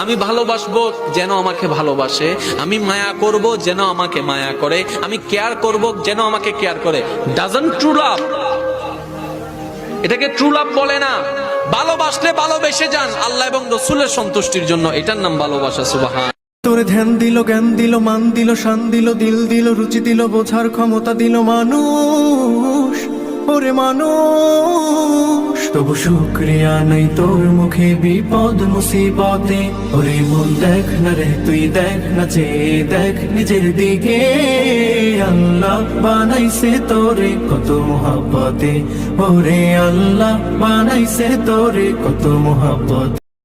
আমি ভালোবাসবো যেন আমাকে ভালোবাসে, আমি মায়া করব যেন আমাকে মায়া করে, আমি কেয়ার করব যেন আমাকে কেয়ার করে। ডাজন্ট ট্রু লাভ, এটাকে ট্রু লাভ বলে না। ভালোবাসলে ভালোবেসে যান আল্লাহ এবং রাসূলের সন্তুষ্টির জন্য, এটার নাম ভালোবাসা। সুবহান। তোরে ধ্যান দিল, জ্ঞান দিল, মান দিল, শান দিল, দিল দিল, রুচি দিল, বোঝার ক্ষমতা দিল মানুষ, ওরে মানুষ। তবু শুকরিয়া নাই তোর মুখে বিপদ মুসিবতে, ওরে মন দেখ না রে তুই, দেখ না চেয়ে দেখ নিজের দিকে। আল্লাহ বানাইছে তোরে কত মোহাব্বতে, ওরে আল্লাহ বানাইছে তোরে কত মোহাব্বত।